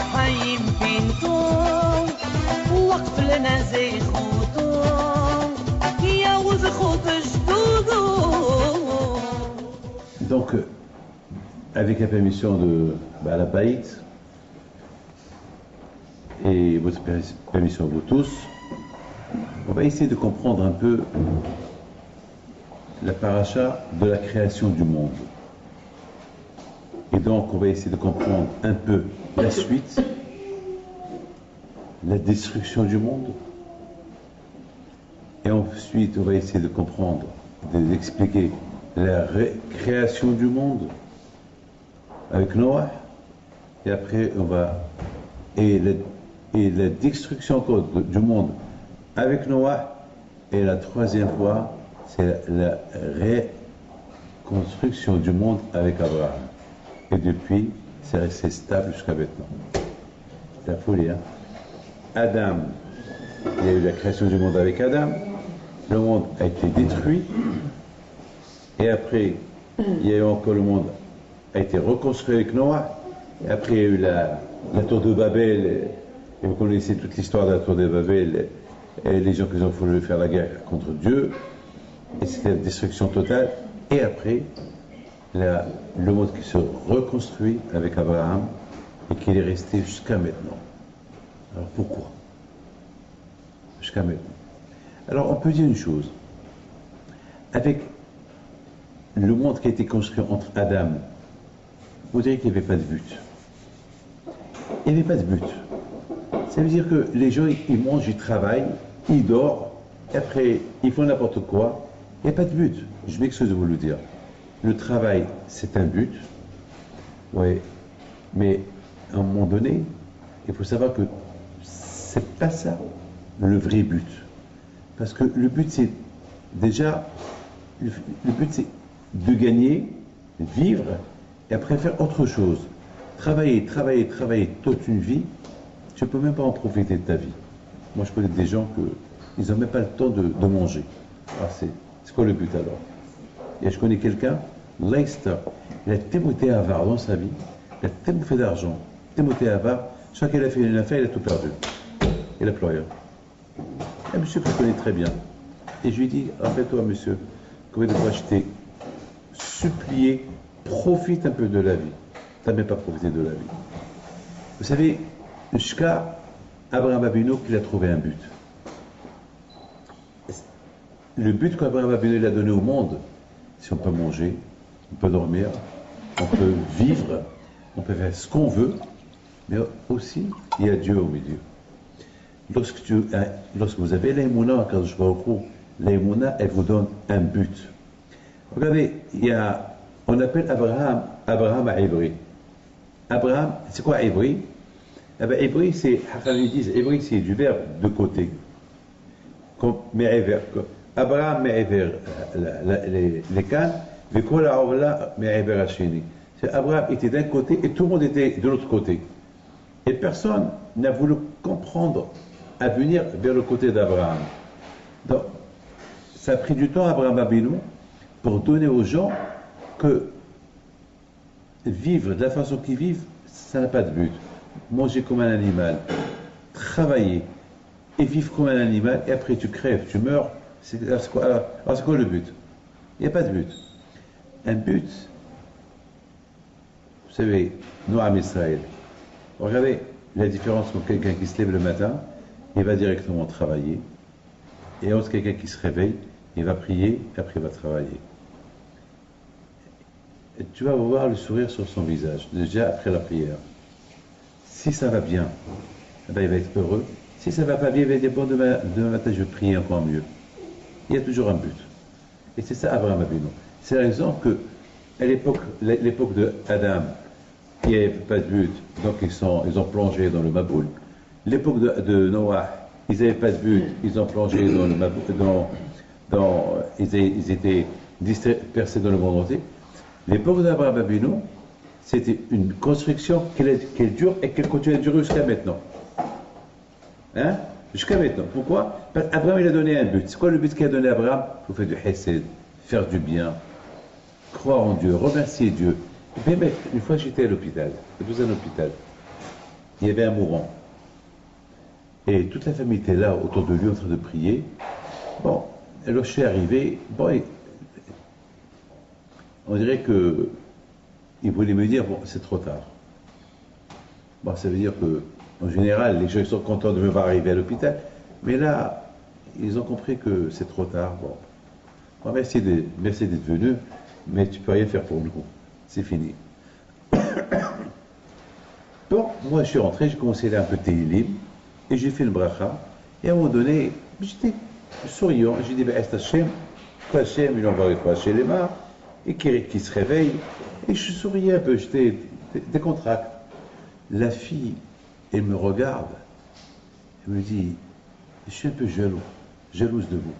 حي بينتم وقف لنا زي خوتم يا وزخوت جدودم. Donc, avec la permission de la Baït et votre permission vous tous, on va essayer de comprendre un peu la paracha de la création du monde. Et donc, on va essayer de comprendre un peu la suite, la destruction du monde. Et ensuite, on va essayer de comprendre, d'expliquer la création du monde avec Noah. Et après, on va... Et la destruction encore du monde avec Noah. Et la troisième fois, c'est la reconstruction du monde avec Abraham. Et depuis, c'est resté stable jusqu'à maintenant. C'est la folie, hein? Adam, il y a eu la création du monde avec Adam. Le monde a été détruit. Et après, il y a eu encore le monde a été reconstruit avec Noah. Et après, il y a eu la tour de Babel. Et vous connaissez toute l'histoire de la tour de Babel. Et les gens qui ont voulu faire la guerre contre Dieu. Et c'était la destruction totale. Et après, le monde qui se reconstruit avec Abraham et qui est resté jusqu'à maintenant. Alors pourquoi? Jusqu'à maintenant. Alors on peut dire une chose. Avec le monde qui a été construit entre Adam, vous direz qu'il n'y avait pas de but. Il n'y avait pas de but. Ça veut dire que les gens, ils mangent, ils travaillent, ils dorment, et après, ils font n'importe quoi. Il n'y a pas de but. Je m'excuse de vous le dire. Le travail, c'est un but. Oui. Mais à un moment donné, il faut savoir que c'est pas ça le vrai but. Parce que le but, c'est déjà, le but, c'est de gagner, vivre, et après faire autre chose. Travailler, travailler, travailler toute une vie, tu ne peux même pas en profiter de ta vie. Moi, je connais des gens ils n'ont même pas le temps de manger. Alors, c'est quoi le but alors? Et je connais quelqu'un, Leicester, il a tellement été avare dans sa vie, il a tellement fait d'argent, tellement été avare, chaque fois qu'il a fait une affaire, il a tout perdu. Il n'a plus rien. Un monsieur que je connais très bien. Et je lui ai dit, rappelle-toi monsieur, combien de fois je t'ai supplié, profite un peu de la vie. Tu n'as même pas profité de la vie. Vous savez, jusqu'à Abraham Avinu qu'il a trouvé un but. Le but qu'Abraham Avinu a donné au monde, si on peut manger, on peut dormir, on peut vivre, on peut faire ce qu'on veut, mais aussi, il y a Dieu au milieu. Lorsque vous avez l'aïmouna, quand je vois au cours, l'aïmouna, elle vous donne un but. Regardez, on appelle Abraham à Ivry. Abraham, c'est quoi Ivry? Eh bien, Ivry, c'est, ils disent, Ivry, c'est du verbe de côté. Comme Me'ever. Abraham Me'ever, les cannes, Vekol Aola Me'ever Hashini. Abraham était d'un côté et tout le monde était de l'autre côté. Et personne n'a voulu comprendre à venir vers le côté d'Abraham. Donc, ça a pris du temps à Abraham Avinu pour donner aux gens que vivre de la façon qu'ils vivent, ça n'a pas de but. Manger comme un animal, travailler et vivre comme un animal, et après tu crèves, tu meurs, c'est quoi le but? Il n'y a pas de but. Un but, vous savez, Noam Israël. Regardez la différence entre quelqu'un qui se lève le matin, il va directement travailler, et entre quelqu'un qui se réveille, il va prier, et après il va travailler. Et tu vas voir le sourire sur son visage, déjà après la prière. Si ça va bien, eh ben, il va être heureux. Si ça ne va pas bien, il va dire, bon, demain matin, je vais prier encore mieux. Il y a toujours un but. Et c'est ça, Abraham Avinu. C'est la raison que, à l'époque d'Adam, il n'y avait pas de but, donc ils ont plongé dans le Maboul. L'époque de Noah, ils n'avaient pas de but, ils ont plongé dans le Maboul, ils étaient dispersés dans le monde entier. L'époque d'Abraham Avinu, c'était une construction qu'elle dure et qu'elle continue à durer jusqu'à maintenant. Hein? Jusqu'à maintenant. Pourquoi? Parce qu'Abraham, il a donné un but. C'est quoi le but qu'il a donné à Abraham? Il faut faire du hesed, faire du bien, croire en Dieu, remercier Dieu. Et puis, une fois j'étais à l'hôpital, dans un hôpital, il y avait un mourant. Et toute la famille était là, autour de lui, en train de prier. Bon, alors je suis arrivé, bon, on dirait que il voulait me dire, bon, c'est trop tard. Bon, ça veut dire que, en général, les gens sont contents de me voir arriver à l'hôpital, mais là, ils ont compris que c'est trop tard. Bon, bon merci d'être venu, mais tu peux rien faire pour nous. C'est fini. Bon, moi, je suis rentré, j'ai commencé à lire un peu Tehillim, et j'ai fait le bracha, et à un moment donné, j'étais souriant, j'ai dit, ben, est Hachem, Hachem, il envoie chez les mains, et qui se réveille, et je souriais un peu, j'étais décontracté. La fille, elle me regarde, elle me dit, je suis un peu jalouse de vous.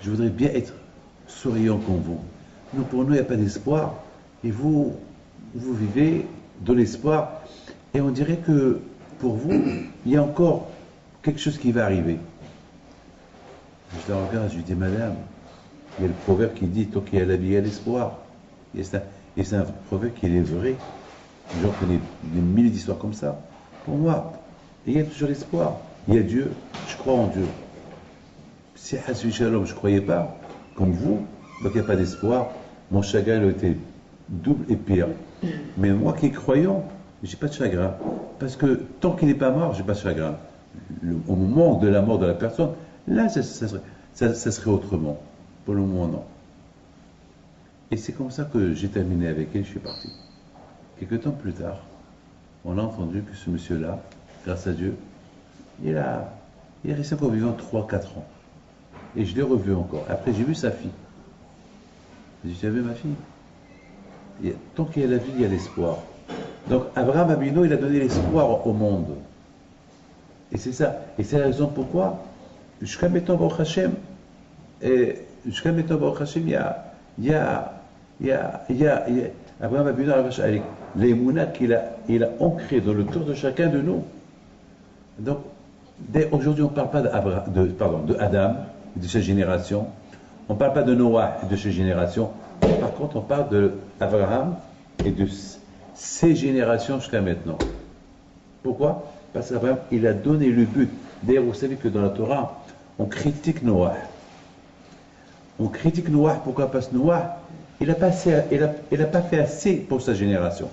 Je voudrais bien être souriant comme vous. Nous, pour nous, il n'y a pas d'espoir, et vous vivez de l'espoir, et on dirait que pour vous, il y a encore quelque chose qui va arriver. Je la regarde, je lui dis, madame, il y a le proverbe qui dit, tant qu'il y a la vie, il y a l'espoir. Et c'est un proverbe qui est vrai. J'en connais des milliers d'histoires comme ça. Pour moi, il y a toujours l'espoir. Il y a Dieu, je crois en Dieu. Si Hasbi Shalom, je ne croyais pas, comme vous, donc il n'y a pas d'espoir, mon chagrin a été double et pire. Mais moi qui est croyant, je n'ai pas de chagrin. Parce que tant qu'il n'est pas mort, je n'ai pas de chagrin. Au moment de la mort de la personne, là, ça serait autrement. Pour le moment, non. Et c'est comme ça que j'ai terminé avec elle, je suis parti. Quelques temps plus tard, on a entendu que ce monsieur-là, grâce à Dieu, il est resté encore vivant 3-4 ans. Et je l'ai revu encore. Après, j'ai vu sa fille. J'ai dit, tu as vu ma fille? Tant qu'il y a la vie, il y a l'espoir. Donc, Abraham Abino, il a donné l'espoir au monde. Et c'est ça. Et c'est la raison pourquoi, jusqu'à maintenant, Baruch Hashem, il y a Abraham Abino, avec l'émouna qu'il a ancré dans le cœur de chacun de nous. Donc, aujourd'hui, on ne parle pas de Adam, de sa génération. On ne parle pas de Noah, de sa génération. Par contre, on parle d'Abraham et de ses générations jusqu'à maintenant. Pourquoi? Parce qu'Abraham, il a donné le but. D'ailleurs, vous savez que dans la Torah, on critique Noah. On critique Noah, pourquoi? Parce que Noah, il n'a pas fait assez pour sa génération.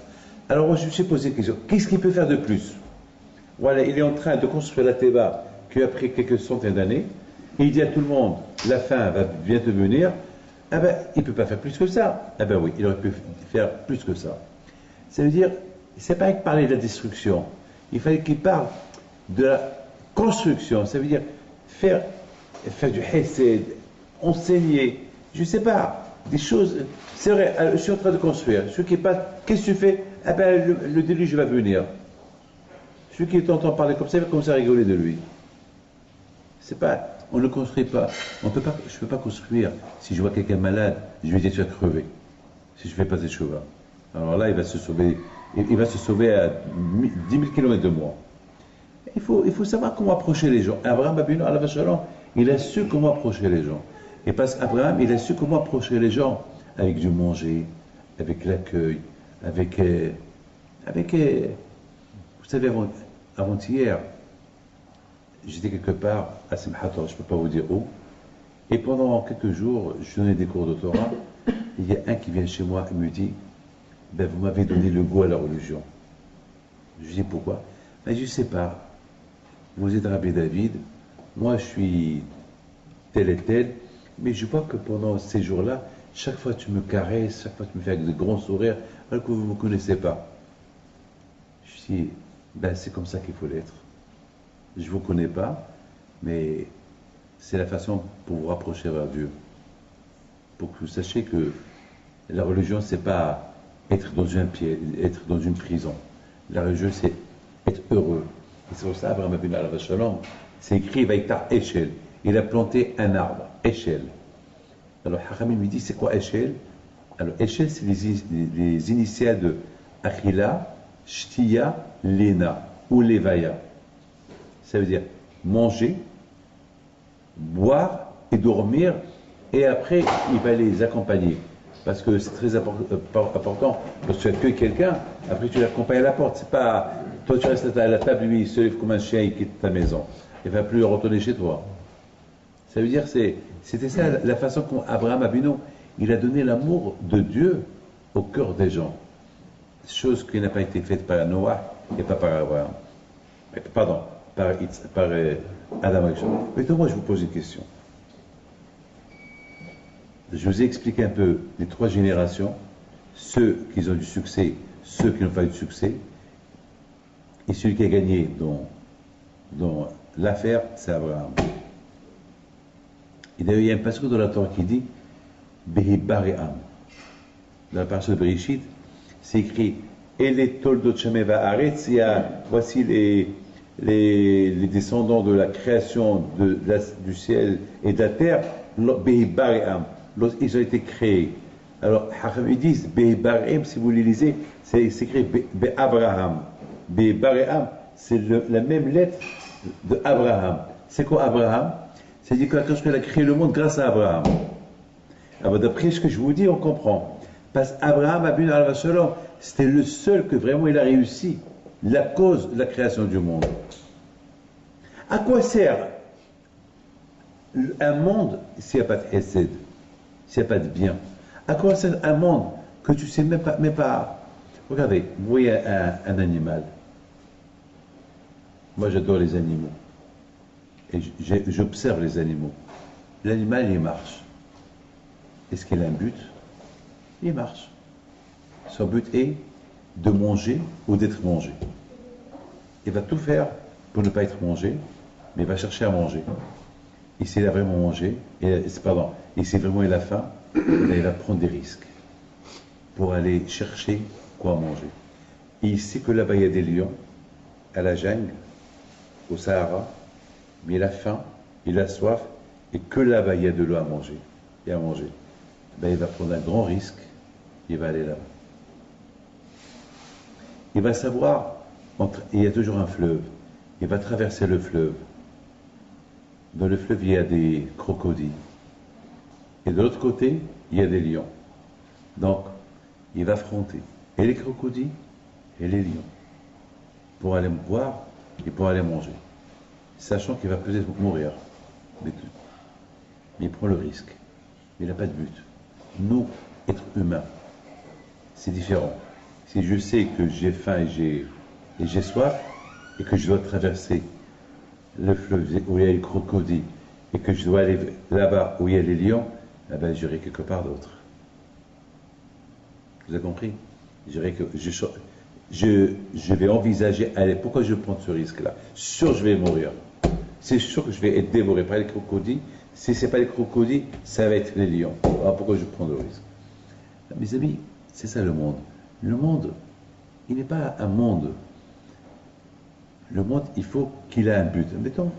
Alors moi, je me suis posé une question. Qu'est-ce qu'il peut faire de plus? Voilà, il est en train de construire la Théba qu'après quelques centaines d'années. Et il dit à tout le monde, la fin va bientôt venir. Ah ben, il ne peut pas faire plus que ça. Ah ben oui, il aurait pu faire plus que ça. Ça veut dire, c'est pas que parler de la destruction. Il fallait qu'il parle de la construction. Ça veut dire faire du hesed, enseigner, je ne sais pas, des choses. C'est vrai, je suis en train de construire. Celui qui passe, qu'est-ce que tu fais? Ah ben, le déluge va venir. Celui qui t'entend parler comme ça, il va commencer à rigoler de lui. C'est pas, on ne construit pas. Je ne peux pas construire. Si je vois quelqu'un malade, je vais dire tu vas crever. Si je ne fais pas ces choses-là. Alors là, il va se sauver à 10 000 km de moi. Il faut savoir comment approcher les gens. Abraham Abino, alav shalom, il a su comment approcher les gens. Et parce qu'Abraham, il a su comment approcher les gens avec du manger, avec l'accueil, avec vous savez, avant-hier, j'étais quelque part à Simchator, je ne peux pas vous dire où, et pendant quelques jours, je donnais des cours de Torah, il y a un qui vient chez moi et me dit, ben, vous m'avez donné le goût à la religion. Je lui dis pourquoi? Ben, je ne sais pas. Vous êtes Rabbi David, moi je suis tel et tel, mais je vois que pendant ces jours-là, chaque fois tu me caresses, chaque fois tu me fais avec de grands sourires, alors que vous ne me connaissez pas. Je dis, ben, c'est comme ça qu'il faut l'être. Je ne vous connais pas, mais c'est la façon pour vous rapprocher vers Dieu. Pour que vous sachiez que la religion, c'est pas être dans une prison. La religion, c'est être heureux. Et c'est pour ça, Abraham Abinu alav shalom, c'est écrit, Vaïta Eshel. Il a planté un arbre, Eshel. Alors, Haramim lui dit, c'est quoi Eshel? Alors, Eshel, c'est les initiales de Achila, Shtiya, Lena, ou Levaya. Ça veut dire manger, boire et dormir, et après, il va les accompagner. Parce que c'est très important, parce que tu accueilles quelqu'un, après tu l'accompagnes à la porte. C'est pas Toi, tu restes à la table, lui, il se lève comme un chien, il quitte ta maison. Il ne va plus retourner chez toi. Ça veut dire, c'était ça la façon qu'Abraham Avinu, il a donné l'amour de Dieu au cœur des gens. Chose qui n'a pas été faite par Noah et pas par Abraham. Pardon, par Adam Rishon. Maintenant, moi, je vous pose une question. Je vous ai expliqué un peu les trois générations, ceux qui ont du succès, ceux qui n'ont pas eu de succès, et celui qui a gagné dans l'affaire, c'est Abraham. Et d'ailleurs, il y a un passage dans la Torah qui dit Behi Bare'am. Dans la partie de Bereshit, c'est écrit Et les Toldot Shemeva Aretz, voici les descendants de la création du ciel et de la terre, Behi Bare'am. Ils ont été créés. Alors, ils disent Behi Bare'am, si vous les lisez, c'est écrit Be-Abraham. Behi Bare'am, c'est la même lettre de Abraham. C'est quoi Abraham? C'est-à-dire qu'il a créé le monde grâce à Abraham. Alors d'après ce que je vous dis, on comprend. Parce qu'Abraham, c'était le seul que vraiment il a réussi. La cause de la création du monde. À quoi sert un monde s'il n'y a pas de hesed, s'il n'y a pas de bien? À quoi sert un monde que tu ne sais même pas... Regardez, vous voyez un animal. Moi j'adore les animaux. Et j'observe les animaux. L'animal, il marche. Est-ce qu'il a un but? Il marche. Son but est de manger ou d'être mangé. Il va tout faire pour ne pas être mangé, mais il va chercher à manger. Et s'il a vraiment mangé, et si vraiment il a faim, il va prendre des risques pour aller chercher quoi manger. Et il sait que là-bas, il y a des lions, à la jungle, au Sahara, mais il a faim, il a soif, et que là-bas il y a de l'eau à manger, et à manger. Ben, il va prendre un grand risque, il va aller là-bas. Il va savoir, il y a toujours un fleuve, il va traverser le fleuve. Dans le fleuve, il y a des crocodiles. Et de l'autre côté, il y a des lions. Donc, il va affronter et les crocodiles et les lions pour aller boire et pour aller manger. Sachant qu'il va peut-être mourir. Mais il prend le risque. Il n'a pas de but. Nous, êtres humains, c'est différent. Si je sais que j'ai faim et j'ai soif, et que je dois traverser le fleuve où il y a les crocodiles, et que je dois aller là-bas où il y a les lions, eh ben, j'irai quelque part d'autre. Vous avez compris? J'irai que je vais envisager, allez, pourquoi je prends ce risque-là? Sûr, je vais mourir. C'est sûr que je vais être dévoré par les crocodiles. Si ce n'est pas les crocodiles, ça va être les lions. Alors pourquoi je prends le risque? Mes amis, c'est ça le monde. Le monde, il n'est pas un monde. Le monde, il faut qu'il ait un but. Mettons,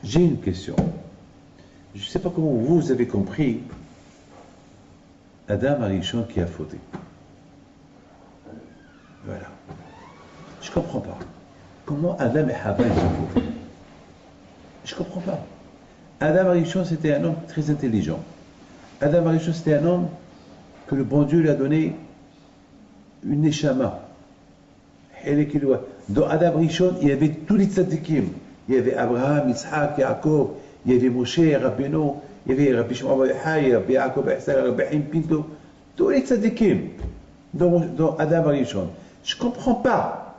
j'ai une question. Je ne sais pas comment vous avez compris Adam Arishon qui a fauté. Voilà. Je ne comprends pas. Comment Adam et Hava ils ont fauté? Je ne comprends pas. Adam Arishon, c'était un homme très intelligent. Adam Arishon, c'était un homme que le bon Dieu lui a donné une neshama. Dans Adam Arishon, il y avait tous les tzadikim. Il y avait Abraham, Isaac, Yaakov, il y avait Moshe, Rabbeinu, il y avait Rabbi Shimon Bar Yochai, Rabbi Yaakov, Rabbi Haim Pinto, tous les tzadikim dans Adam Arishon. Je ne comprends pas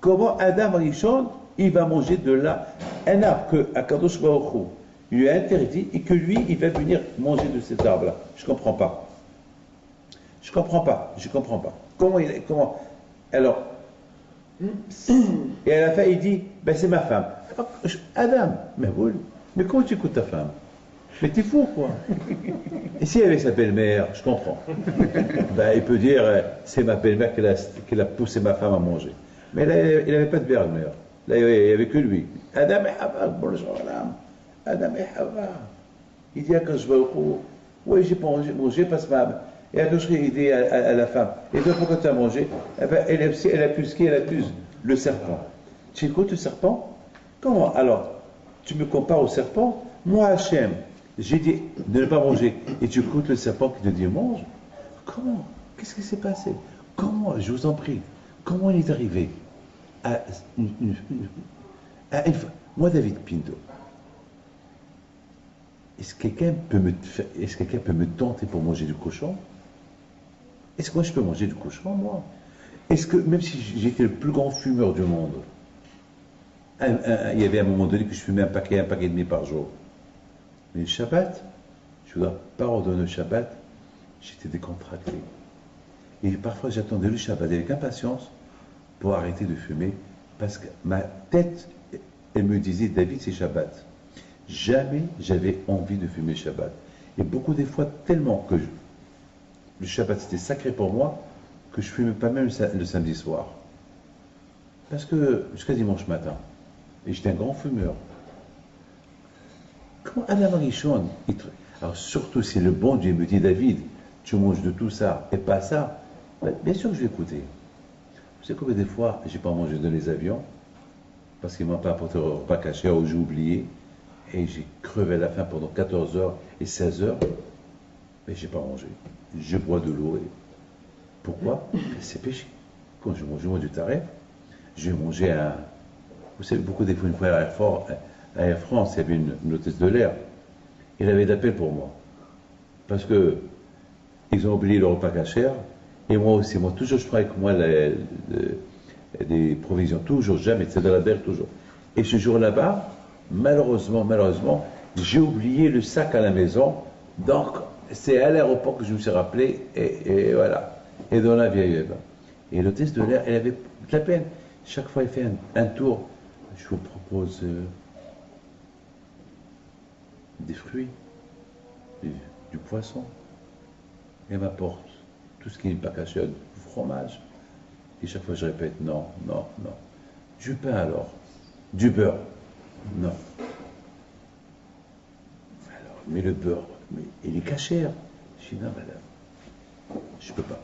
comment Adam Arishon, il va manger de là, un arbre que Akadosh Baruch Hu lui a interdit et que lui, il va venir manger de cet arbre-là. Je ne comprends pas. Je ne comprends pas. Je ne comprends pas. Comment alors, et à la fin, il dit, ben c'est ma femme. Adam, mais comment tu écoutes ta femme? Mais t'es fou, quoi. Et s'il y avait sa belle-mère, je comprends. Ben, il peut dire, c'est ma belle-mère qui a poussé ma femme à manger. Mais là, il n'avait pas de belle-mère. Là, il n'y avait que lui. Adam et Hava, bonjour Adam. Adam et Hava. Il dit à Kajbaoukou, oui, j'ai pas mangé parce que et Akadosh il dit à la femme, et toi pourquoi tu as mangé? Eh ben, elle accuse qui? Elle accuse le serpent. Tu écoutes le serpent? Comment? Alors, tu me compares au serpent? Moi, Hachem, j'ai dit de ne pas manger. Et tu écoutes le serpent qui te dit mange? Comment? Qu'est-ce qui s'est passé? Comment? Je vous en prie. Comment il est arrivé? à moi, David Pinto, est-ce que quelqu'un peut me tenter pour manger du cochon? Est-ce que moi je peux manger du cochon, moi? Est-ce que, même si j'étais le plus grand fumeur du monde, il y avait un moment donné que je fumais un paquet et demi par jour. Mais le Shabbat, je ne dois pas ordonner le Shabbat, j'étais décontracté. Et parfois j'attendais le Shabbat avec impatience pour arrêter de fumer, parce que ma tête, elle me disait, David, c'est Shabbat. Jamais j'avais envie de fumer Shabbat. Et beaucoup des fois, tellement que le Shabbat c'était sacré pour moi, que je ne fumais pas même le samedi soir. Parce que jusqu'à dimanche matin, et j'étais un grand fumeur. Comment Adam Rishon, alors surtout si le bon Dieu me dit, David, tu manges de tout ça et pas ça, ben, bien sûr que je vais écouter. Vous savez combien des fois j'ai pas mangé dans les avions parce qu'ils m'ont pas apporté au repas caché ou j'ai oublié et j'ai crevé à la faim pendant 14 heures et 16 heures, mais j'ai pas mangé. Je bois de l'eau. Pourquoi? C'est péché. Quand je mange du taref, je vais manger un. Vous savez, beaucoup des fois, une fois à Air France, il y avait une hôtesse de l'air. Il avait d'appel pour moi. Parce que ils ont oublié le repas cachère. Et moi aussi, moi, toujours, je prends avec moi des provisions. Toujours, jamais. C'est de la berre, toujours. Et ce jour là-bas, malheureusement, j'ai oublié le sac à la maison. Donc, c'est à l'aéroport que je me suis rappelé. Et voilà. Et dans la vieille web. Et l'hôtesse de l'air, elle avait de la peine. Chaque fois, elle fait un tour. Je vous propose des fruits, du poisson. Elle m'apporte tout ce qui n'est pas caché, du fromage. Et chaque fois, je répète, non. Du pain alors. Du beurre. Non. Alors, mais le beurre, mais il est cachère. Je dis, non, madame, je ne peux pas.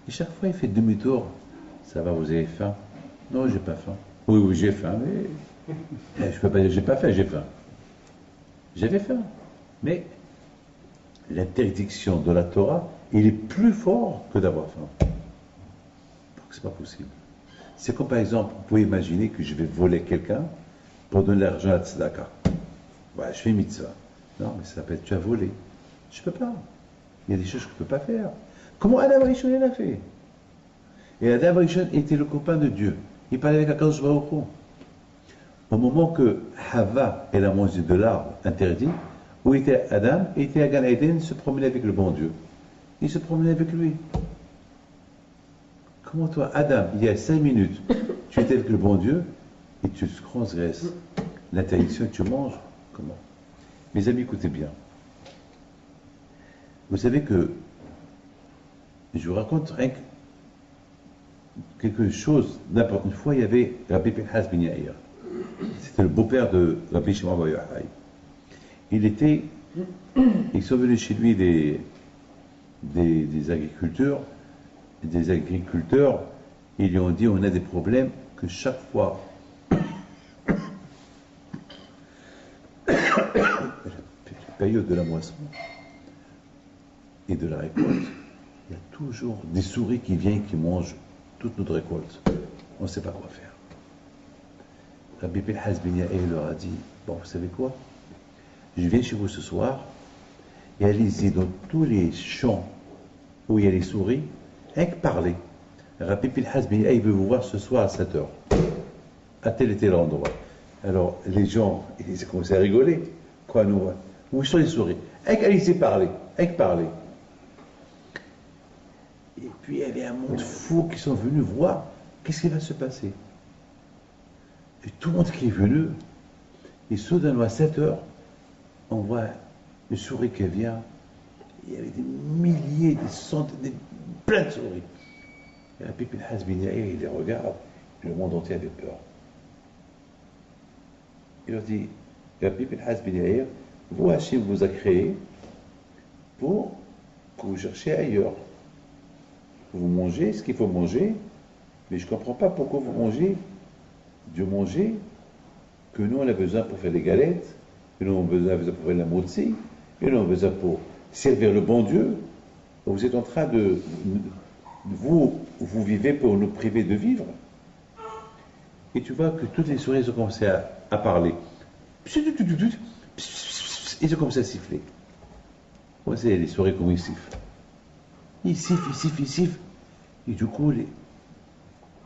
Et chaque fois, il fait demi-tour. Ça va, vous avez faim? Non, j'ai pas faim. Oui, j'ai faim, mais je peux pas dire j'ai pas faim, j'ai faim. J'avais faim. Mais l'interdiction de la Torah, il est plus fort que d'avoir faim. Donc c'est pas possible. C'est comme par exemple, vous pouvez imaginer que je vais voler quelqu'un pour donner l'argent à la tzedaka. Ouais, je fais mitzvah. Non, mais ça s'appelle tu as volé. Je peux pas. Il y a des choses que je peux pas faire. Comment Adam Rishon l'a fait? Et Adam Rishon était le copain de Dieu. Il parlait avec Akadosh Baruch Hu. Au moment que Hava, elle a mangé de l'arbre interdit, où était Adam? Il était à Gan Eden, se promenait avec le bon Dieu. Il se promenait avec lui. Comment toi, Adam, il y a 5 minutes, tu étais avec le bon Dieu et tu transgresses l'interdiction et tu manges? Comment? Mes amis, écoutez bien. Vous savez que je vous raconte rien que quelque chose n'importe. Une fois, il y avait Rabbi Pinchas ben Yair. C'était le beau-père de Rabbi Shimon bar Yochai. Ils sont venus chez lui des agriculteurs. Des agriculteurs, ils lui ont dit on a des problèmes que chaque fois la période de la moisson et de la récolte, il y a toujours des souris qui viennent qui mangent toute notre récolte. On ne sait pas quoi faire. Rabbi Pinchas ben Yair leur a dit bon, vous savez quoi? Je viens chez vous ce soir et allez-y dans tous les champs où il y a les souris, rien que parler. Rabbi Pinchas ben Yair veut vous voir ce soir à 7h, à tel et tel endroit. Alors les gens, ils ont commencé à rigoler. Quoi, nous? Où sont les souris? Allez-y parler, rien que parler. Et puis il y avait un monde fou qui sont venus voir qu'est-ce qui va se passer. Et tout le monde qui est venu, et soudainement à 7h, on voit une souris qui vient. Il y avait des milliers, des centaines, plein de souris. Et Rabbi Pinchas ben Yair, il les regarde, et le monde entier avait peur. Il leur dit, Rabbi Pinchas ben Yair, vous, Hachem vous a créé pour que vous cherchiez ailleurs. Vous mangez ce qu'il faut manger, mais je ne comprends pas pourquoi vous mangez du manger que nous on a besoin pour faire des galettes, que nous on a besoin pour faire la motzi, que nous on a besoin pour servir le bon Dieu. Vous êtes en train de... Vous vivez pour nous priver de vivre. et tu vois que toutes les souris ont commencé à parler. Ils ont commencé à siffler. Vous savez, les souris, comment ils sifflent. Ils sifflent. Et du coup,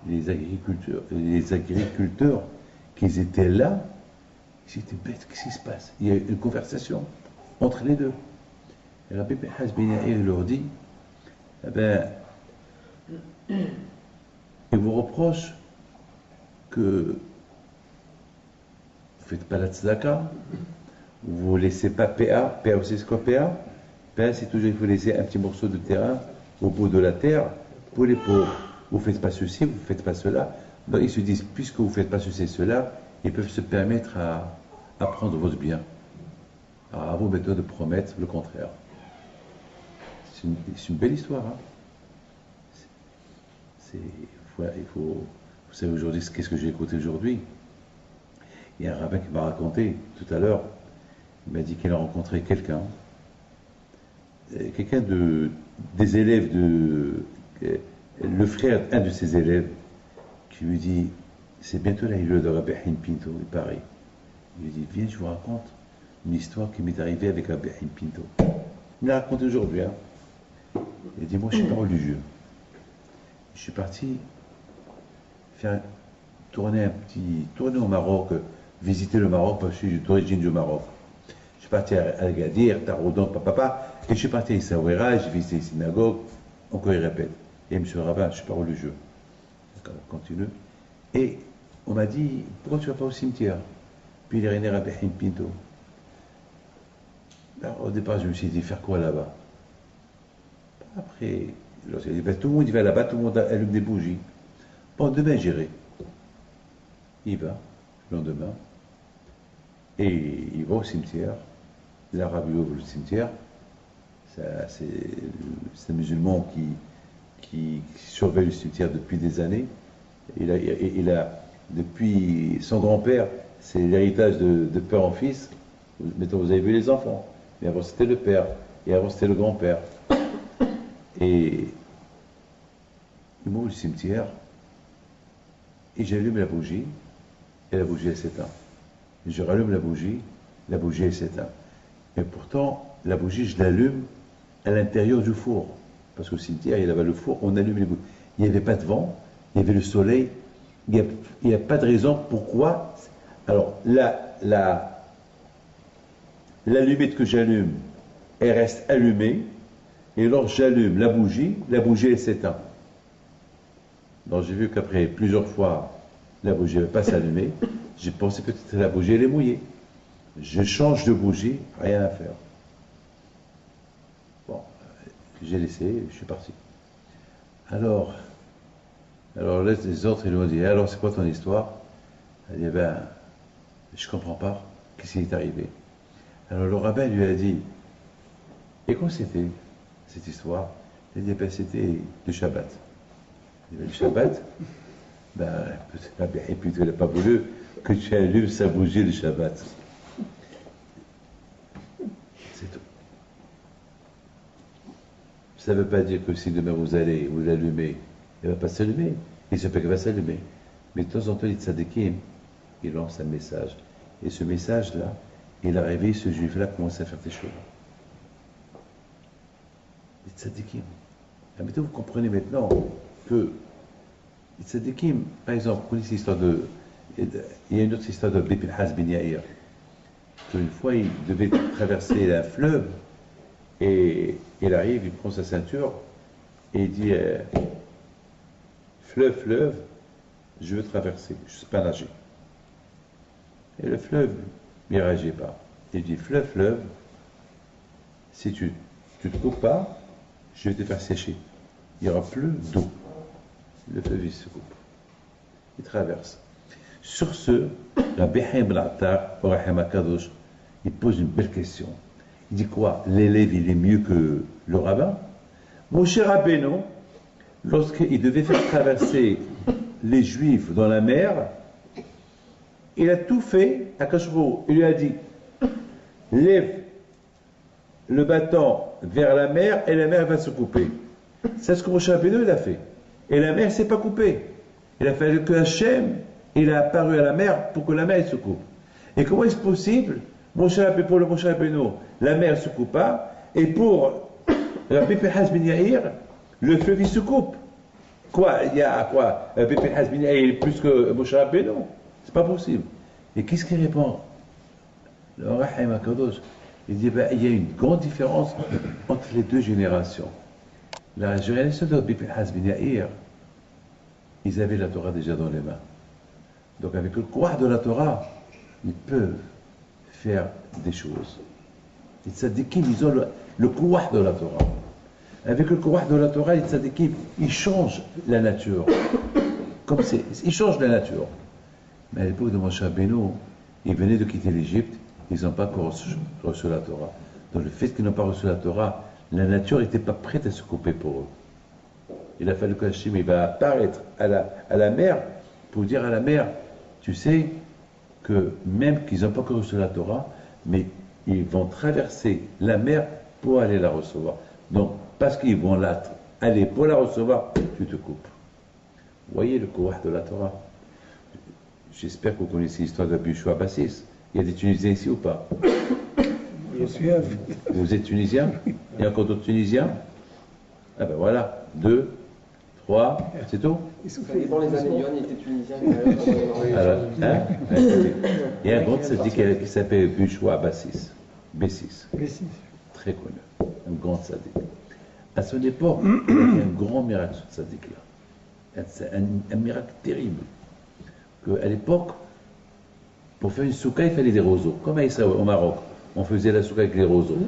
les agriculteurs qui étaient là, ils étaient bêtes, qu'est-ce qui se passe? Il y a une conversation entre les deux. Et Rabbi Pinhas Ben Yair leur dit, eh ben, il vous reproche que vous ne faites pas la tzedaka, vous ne laissez pas PA. PA, vous savez ce quoi PA? PA, c'est toujours, il faut laisser un petit morceau de terrain au bout de la terre pour les pauvres. Vous ne faites pas ceci, vous ne faites pas cela. Donc ils se disent, puisque vous ne faites pas ceci et cela, ils peuvent se permettre à prendre votre bien. Alors à vous maintenant de promettre le contraire. C'est une belle histoire. Hein. Vous savez aujourd'hui, qu'est-ce que j'ai écouté aujourd'hui? Il y a un rabbin qui m'a raconté tout à l'heure, il m'a dit qu'il a rencontré quelqu'un des élèves le frère d'un de ses élèves, qui lui dit, c'est bientôt la de Rabbi Haim Pinto, il paraît. Il lui dit, viens, je vous raconte une histoire qui m'est arrivée avec Rabbi Haim Pinto. Il l'a raconté aujourd'hui. Hein. Il dit, moi je suis pas religieux. Je suis parti faire tourner au Maroc, visiter le Maroc, parce que je suis d'origine du Maroc. Je suis parti à Agadir, Taroudon, papa, et je suis parti à Essaouira, j'ai visité les synagogues, encore il répète. Et monsieur le rabbin, je ne suis pas religieux. D'accord, continue. Et on m'a dit, pourquoi tu ne vas pas au cimetière? Puis il est né Rabbi Haim Pinto. Alors, au départ, je me suis dit, faire quoi là-bas? Après, j'ai dit, ben, tout le monde y va là-bas, tout le monde allume des bougies. Bon, demain j'irai. Il va, le lendemain, et il va au cimetière. L'arabe ouvre le cimetière. C'est un musulman qui surveille le cimetière depuis des années. Il a depuis son grand-père, c'est l'héritage de père en fils. Mettons, vous avez vu les enfants, mais avant c'était le père, et avant c'était le grand-père. Et il m'ouvre le cimetière, et j'allume la bougie, et la bougie elle s'éteint. Je rallume la bougie elle s'éteint. Mais pourtant, la bougie, je l'allume à l'intérieur du four. Parce qu'au cimetière, il y avait le four, on allume les bougies. Il n'y avait pas de vent, il y avait le soleil. Il n'y a pas de raison pourquoi. Alors, l'allumette que j'allume, elle reste allumée. Et lorsque j'allume la bougie elle s'éteint. Donc, j'ai vu qu'après plusieurs fois, la bougie ne va pas s'allumer. J'ai pensé peut-être que la bougie, elle est mouillée. Je change de bougie, rien à faire. Bon, j'ai laissé, je suis parti. Alors les autres, ils lui ont dit, alors c'est quoi ton histoire? Elle dit, ben, je comprends pas, qu'est-ce qui est arrivé? Alors le rabbin lui a dit, et quoi c'était, cette histoire? Il a dit, ben, c'était le Shabbat. Il dit, ben, le Shabbat, ben, et puis tu n'as pas voulu que tu allumes sa bougie le Shabbat. C'est tout. Ça ne veut pas dire que si demain vous allez vous l'allumer, elle ne va pas s'allumer. Il se peut qu'elle va s'allumer. Mais de temps en temps, les tzadikim, ils lancent un message. Et ce message-là, il a réveillé ce juif-là, commence à faire des choses. Les tzadikim. Maintenant, vous comprenez maintenant que les tzadikim, par exemple, vous connaissez l'histoire il y a une autre histoire de Pinhas Ben Yair. Une fois, il devait traverser un fleuve, et il arrive, il prend sa ceinture, et il dit, fleuve, je veux traverser, je ne sais pas nager. Et le fleuve, il ne réagit pas. Il dit, fleuve, si tu ne te coupes pas, je vais te faire sécher. Il n'y aura plus d'eau. Le fleuve, il se coupe. Il traverse. Sur ce, Rabbi Haim Ben Attar, Rahim HaKadosh, il pose une belle question. Il dit quoi? L'élève, il est mieux que le rabbin? Moshe Rabbeinu, lorsqu'il devait faire traverser les Juifs dans la mer, il a tout fait à Kashro. Il lui a dit, lève le bâton vers la mer et la mer va se couper. C'est ce que Moshe Rabbeinu il a fait. Et la mer ne s'est pas coupée. Il a fallu que Hachem il a apparu à la mer pour que la mer se coupe. Et comment est-ce possible, pour le Moshe Rabbeinu, la mer se coupe pas, et pour Rabbi Pinhas ben Yair, le fleuve il se coupe. Quoi, il y a quoi, Rabbi Pinhas ben Yair plus que Moshe Rabbeinu? C'est pas possible. Et qu'est-ce qu'il répond? Le Rahim HaKadosh, il dit, il y a une grande différence entre les deux générations. La génération de Rabbi Pinhas ben Yair, ils avaient la Torah déjà dans les mains. Donc avec le courage de la Torah, ils peuvent faire des choses. Les tzadikim, ils ont le courage de la Torah. Avec le courage de la Torah, les tzadikim, ils changent la nature. Comme c'est, ils changent la nature. Mais à l'époque de Moshe Rabbeinu, ils venaient de quitter l'Égypte, ils n'ont pas encore reçu la Torah. Donc le fait qu'ils n'ont pas reçu la Torah, la nature n'était pas prête à se couper pour eux. Il a fallu que Hachem va apparaître à la mer pour dire à la mer, tu sais que même qu'ils n'ont pas encore reçu la Torah, mais ils vont traverser la mer pour aller la recevoir. Donc, parce qu'ils vont aller pour la recevoir, tu te coupes. Vous voyez le courage de la Torah. J'espère que vous connaissez l'histoire de Bishua Bassis. Il y a des Tunisiens ici ou pas? Je suis Vous êtes Tunisien? Il y a encore d'autres Tunisiens? Ah ben voilà, 2, 3, c'est tout? Dans les années Lyon, il était tunisien. Alors, hein? Il y a un grand sadique qui s'appelle Bishua Bassis. B6. Très connu. Un grand sadique. À son époque, il y a eu un grand miracle sur ce sadique-là. C'est un miracle terrible. Qu'à l'époque, pour faire une souka, il fallait des roseaux. Comme au Maroc, on faisait la souka avec les roseaux.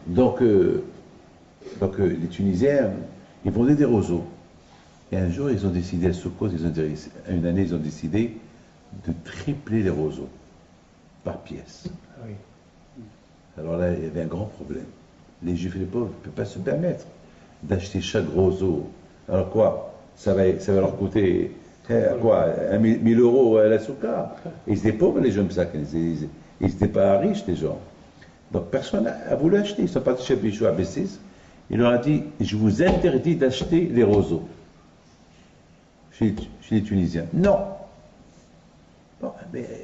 Donc les Tunisiens, ils vendaient des roseaux. Et un jour, ils ont décidé à Soukot, une année, ils ont décidé de tripler les roseaux par pièce. Ah oui. Alors là, il y avait un grand problème. Les Juifs et les pauvres ne peuvent pas se permettre d'acheter chaque roseau. Alors quoi? Ça va leur coûter quoi? 1000 euros à la souka. Ils étaient pauvres, les jeunes sacs. Ils n'étaient pas riches, les gens. Donc personne n'a voulu acheter. Ils sont partis chez Bishua Bessis. Il leur a dit, je vous interdis d'acheter les roseaux chez les Tunisiens. Non. Bon,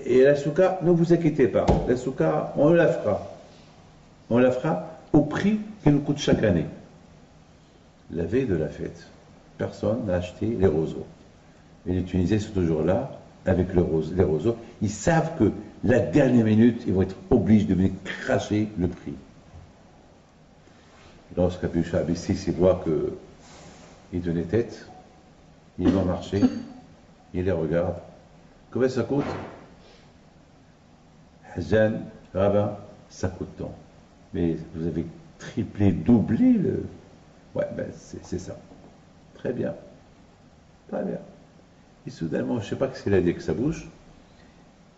et la souka, ne vous inquiétez pas. La souka, on la fera. On la fera au prix qu'il nous coûte chaque année. La veille de la fête, personne n'a acheté les roseaux. Et les Tunisiens sont toujours là, avec les roseaux. Ils savent que la dernière minute, ils vont être obligés de venir cracher le prix. Lorsqu'Abusha Abessis, il voit qu'ils donnaient tête, ils vont marcher, il les regarde. Combien ça coûte? Hazan, rabbin, ça coûte tant. Mais vous avez triplé, doublé le... Ouais, ben c'est ça. Très bien. Très bien. Et soudainement, je ne sais pas ce qu'il a dit que ça bouge,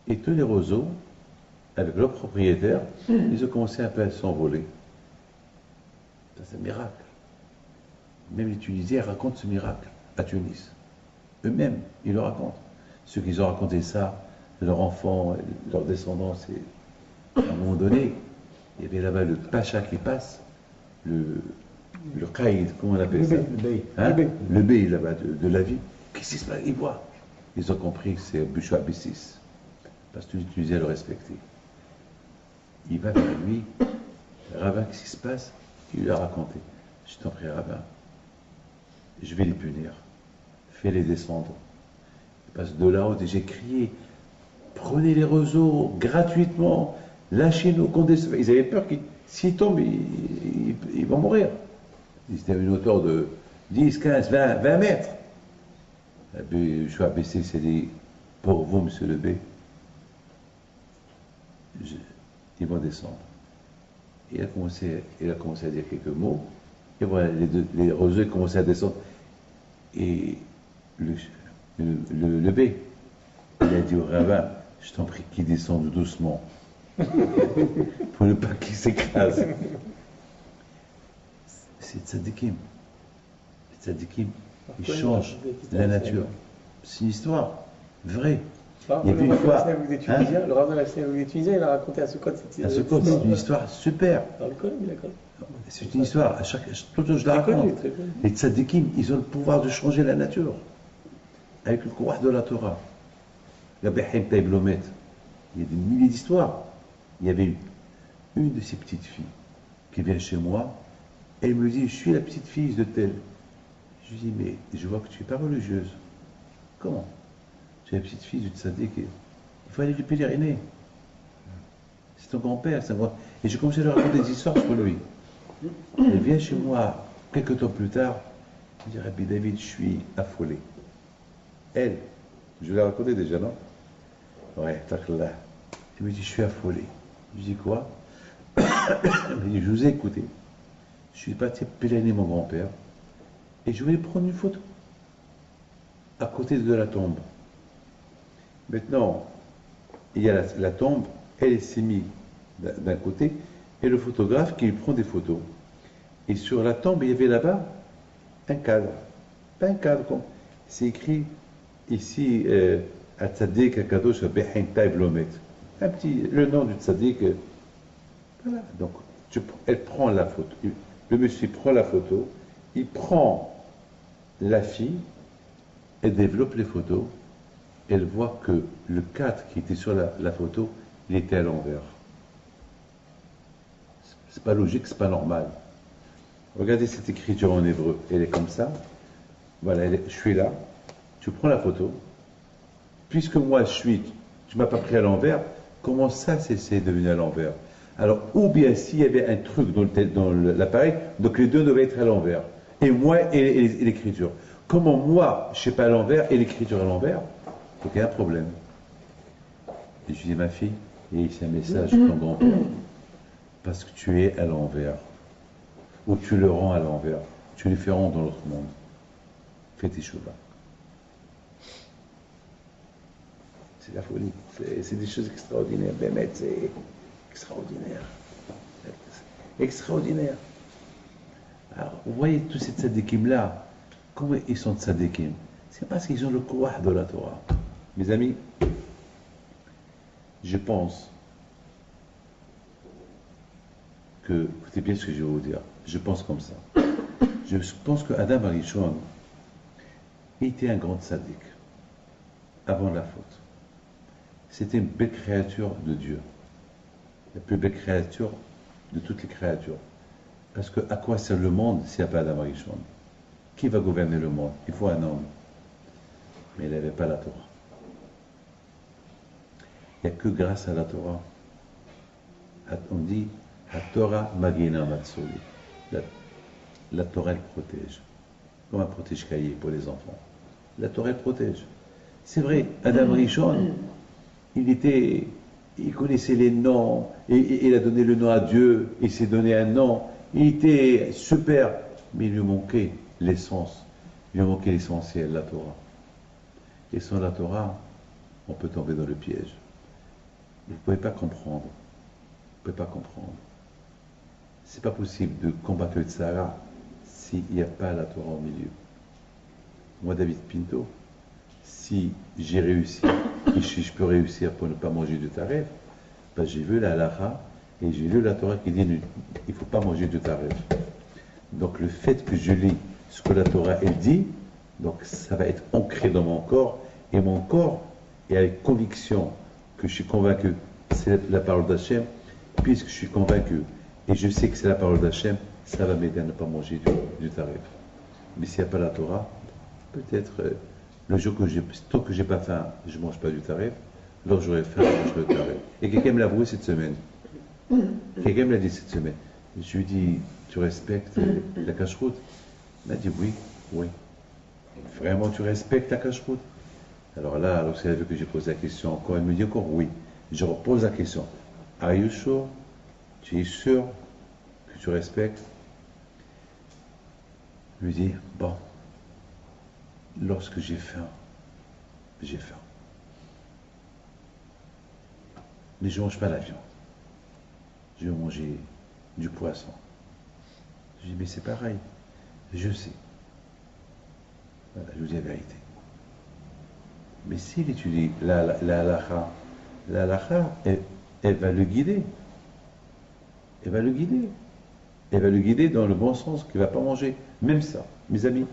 et tous les roseaux, avec leurs propriétaires, ils ont commencé un peu à s'envoler. C'est un miracle. Même les Tunisiens racontent ce miracle à Tunis. Eux-mêmes, ils le racontent. Ceux qui ont raconté ça, leurs enfants, leurs descendants, c'est à un moment donné, il y avait là-bas le pacha qui passe, le qaïd, comment on appelle ça? Le bey là-bas de la vie. Qu'est-ce qui se passe? Ils voient. Ils ont compris que c'est Bishua Bessis. Parce que les Tunisiens le respectaient. Il va vers lui, rabbin, qu'est-ce qui se passe? Il lui a raconté. Je t'en prie, rabbin, je vais les punir. Fais-les descendre. Parce que de là-haut, j'ai crié, prenez les roseaux gratuitement, lâchez-nous, qu'on descende. Ils avaient peur qu'ils, s'ils tombent, ils vont mourir. Ils étaient à une hauteur de 10, 15, 20 mètres. Je suis abaissé, il s'est dit, pour vous, monsieur le B, ils vont descendre. Il a commencé à dire quelques mots, et voilà, les roseaux commençaient à descendre. Et le B, il a dit au rabbin, je t'en prie qu'il descende doucement, pour ne pas qu'il s'écrase. C'est tzadikim. Les tzadikim, ils changent la nature. C'est une histoire vraie. Il y a une fois, le rabbin de la synagogue des Tunisiens, il a raconté à Soukot cette histoire. C'est une histoire super. C'est une histoire. Tout le temps, je la raconte. Les tzadikim, ils ont le pouvoir de changer la nature avec le courage de la Torah. Gabéhem Taïblomet. Il y a des milliers d'histoires. Il y avait une de ces petites filles qui vient chez moi. Elle me dit, je suis la petite fille de telle. Je lui dis, mais je vois que tu n'es pas religieuse. Comment? Tu es la petite fille du tzaddik. Il faut aller lui pèleriner. C'est ton grand-père. Et je commençais à lui raconter des histoires sur lui. Elle vient chez moi quelques temps plus tard. Elle me dit, Rabbi David, je suis affolé. Elle, je l'ai raconté déjà, non? Ouais, là. Elle me dit, je suis affolé. Je dis quoi? Elle me dit, je vous ai écouté. Je suis parti pèleriner mon grand-père et je voulais prendre une photo à côté de la tombe. Maintenant, il y a la tombe, elle s'est mise d'un côté et le photographe qui lui prend des photos. Et sur la tombe, il y avait là-bas un cadre. Pas un cadre, comme c'est écrit ici, à Tzaddik, à Kadosh, Behin Taïblomet. Un petit, le nom du Tzaddik. Voilà, donc elle prend la photo. Le monsieur prend la photo, il prend la fille, elle développe les photos, elle voit que le cadre qui était sur la photo, il était à l'envers. C'est pas logique, c'est pas normal. Regardez cette écriture en hébreu, elle est comme ça. Voilà, je suis là, tu prends la photo. Puisque moi tu m'as pas pris à l'envers, comment ça c'est devenu à l'envers? Alors, ou bien s'il y avait un truc dans l'appareil, donc les deux devaient être à l'envers. Et moi et l'écriture. Comment moi, je ne sais pas à l'envers et l'écriture à l'envers? Donc il y a un problème. Et je dis, ma fille, et c'est un message de ton grand-père. Parce que tu es à l'envers. Ou tu le rends à l'envers. Tu le fais rendre dans l'autre monde. Fais tes chevaux. C'est la folie. C'est des choses extraordinaires. Bémet, c'est extraordinaire. Extraordinaire. Alors, vous voyez tous ces tzadikim-là, comment ils sont tzadikim? C'est parce qu'ils ont le courage de la Torah. Mes amis, je pense que, écoutez bien ce que je vais vous dire, je pense comme ça. Je pense que Adam Arishon était un grand tzaddik avant la faute. C'était une belle créature de Dieu. La plus belle créature de toutes les créatures. Parce que à quoi sert le monde s'il n'y a pas Adam Arishon? Qui va gouverner le monde? Il faut un homme. Mais il n'avait pas la Torah. Il n'y a que grâce à la Torah. On dit la Torah Magina Matsoli. La Torah, elle protège. Comme un protège-cahier pour les enfants. La Torah, elle protège. C'est vrai, Adam Rishon, il connaissait les noms, et il a donné le nom à Dieu, il s'est donné un nom, il était super, mais il lui manquait l'essence, il lui manquait l'essentiel, la Torah. Et sans la Torah, on peut tomber dans le piège. Vous ne pouvez pas comprendre. Vous ne pouvez pas comprendre. C'est pas possible de combattre le Tzara s'il n'y a pas la Torah au milieu. Moi, David Pinto, si j'ai réussi, et si je peux réussir pour ne pas manger de taref, ben j'ai vu la halakha et j'ai lu la Torah qui dit il ne faut pas manger de taref. Donc le fait que je lis ce que la Torah elle dit, donc ça va être ancré dans mon corps, et mon corps est avec conviction que je suis convaincu que c'est la parole d'Hachem, puisque je suis convaincu et je sais que c'est la parole d'Hachem, ça va m'aider à ne pas manger du taref. Mais s'il n'y a pas la Torah, peut-être le jour tant que j'ai pas faim, je ne mange pas du taref, lorsque j'aurai faim, je mangerai du taref. Et quelqu'un me l'a avoué cette semaine. Quelqu'un me l'a dit cette semaine. Je lui ai dit, tu respectes la cache-route? Il m'a dit oui, oui. Vraiment, tu respectes la cache-route? Alors là, lorsqu'elle a vu que j'ai posé la question encore, elle me dit encore oui. Je repose la question. Are you sure? Tu es sûr que tu respectes? Je lui dis, bon, lorsque j'ai faim, j'ai faim. Mais je ne mange pas la viande. Je vais manger du poisson. Je dis, mais c'est pareil. Je sais. Voilà, je vous dis la vérité. Mais s'il étudie la halakha, elle va le guider. Elle va le guider. Elle va le guider dans le bon sens, qu'il ne va pas manger. Même ça, mes amis.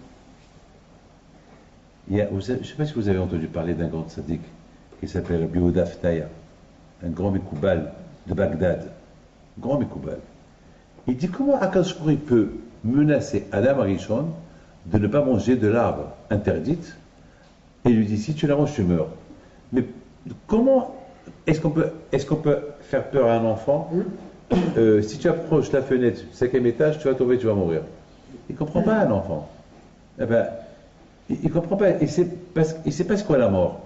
Je ne sais pas si vous avez entendu parler d'un grand tzaddik qui s'appelle Rabbi Yehuda Ftaya, un grand Mekoubal de Bagdad, grand Mekoubal. Il dit comment Akadosh Baruch Hu peut menacer Adam Arishon de ne pas manger de l'arbre interdite, et il lui dit si tu la manges, tu meurs. Mais comment est-ce qu'on peut faire peur à un enfant si tu approches la fenêtre du 5e étage, tu vas tomber, tu vas mourir. Il ne comprend pas un enfant. Eh ben, il ne comprend pas, il ne sait pas ce qu'est la mort.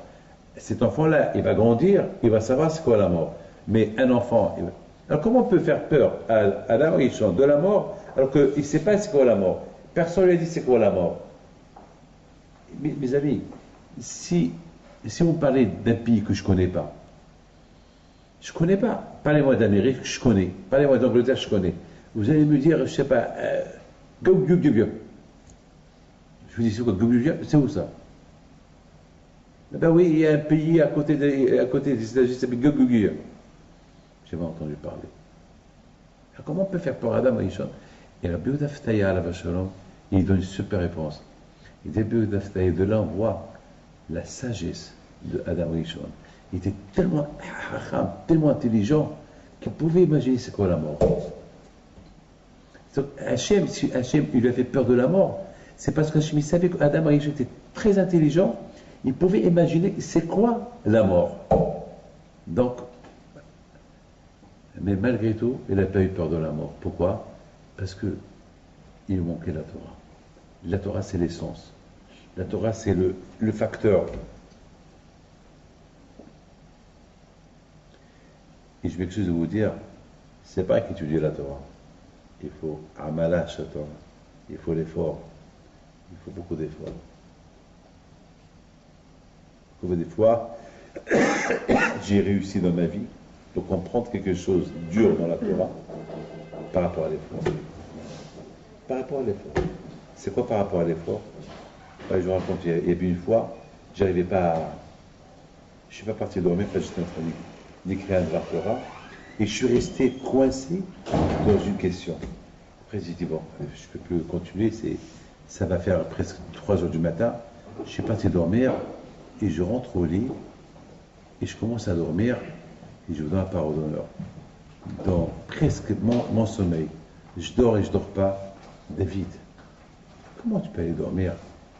Cet enfant-là, il va grandir, il va savoir ce qu'est la mort. Mais un enfant, alors comment on peut faire peur à l'âme Rishon de la mort alors qu'il ne sait pas ce qu'est la mort? Personne ne lui a dit c'est quoi la mort. Mes amis, si vous parlez d'un pays que je ne connais pas, parlez-moi d'Amérique, je connais. Parlez-moi d'Angleterre, je connais. Vous allez me dire, je ne sais pas, Gougougougougou. Je vous dis, c'est quoi Gougougougougou? C'est où ça? Ben oui, il y a un pays à côté des États-Unis qui s'appelle Gougougougougou. J'ai pas entendu parler. Alors, comment on peut faire peur à Adam Rishon? Et Rabbi Yehuda Ftaya à la Vachalom, il donne une super réponse. Il dit Rabbi Yehuda Ftaya, de là on voit la sagesse de Adam Rishon. Il était tellement tellement intelligent qu'il pouvait imaginer c'est quoi la mort. Donc Hachem, si Hachem il lui a fait peur de la mort, c'est parce qu'Hachem il savait qu'Adam Rishon était très intelligent, il pouvait imaginer c'est quoi la mort. Donc, mais malgré tout, il n'a pas eu peur de la mort. Pourquoi? Parce que il manquait la Torah. La Torah, c'est l'essence. La Torah, c'est le facteur. Et je m'excuse de vous dire, c'est pas qu'étudier la Torah. Il faut amalash la Torah. Il faut l'effort. Il faut beaucoup d'efforts. Des fois, j'ai réussi dans ma vie de comprendre quelque chose de dur dans la Torah par rapport à l'effort. Par rapport à l'effort. C'est quoi par rapport à l'effort? Je vous raconte, il y a une fois, j'arrivais pas à... Je ne suis pas parti dormir, j'étais en train d'écrire un Dvar Torah, et je suis resté coincé dans une question. Après, j'ai dit, bon, je ne peux plus continuer, ça va faire presque 3 heures du matin. Je suis parti dormir, et je rentre au lit, et je commence à dormir, et je vous donne la parole d'honneur. Dans presque mon sommeil, je dors et je ne dors pas. David, comment tu peux aller dormir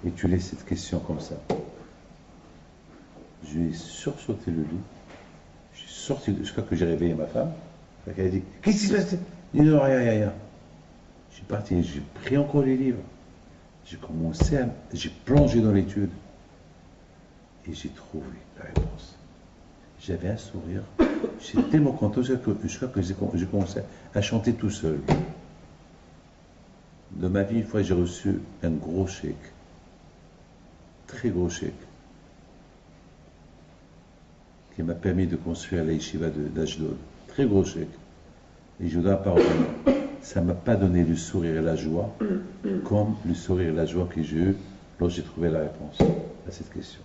et tu laisses cette question comme ça? Je lui ai sursauté le lit, je suis sorti jusqu'à que j'ai réveillé ma femme. Elle a dit, qu'est-ce qui se passe? Il dit, non, rien. Je suis parti, j'ai pris encore les livres, j'ai plongé dans l'étude, et j'ai trouvé la réponse. J'avais un sourire, j'étais tellement content jusqu'à que j'ai commencé à chanter tout seul. De ma vie, une fois, j'ai reçu un gros chèque, très gros chèque, qui m'a permis de construire la yeshiva d'Ashdod. Très gros chèque. Et je dois pas reconnaître. Ça ne m'a pas donné le sourire et la joie, comme le sourire et la joie que j'ai eu lorsque j'ai trouvé la réponse à cette question.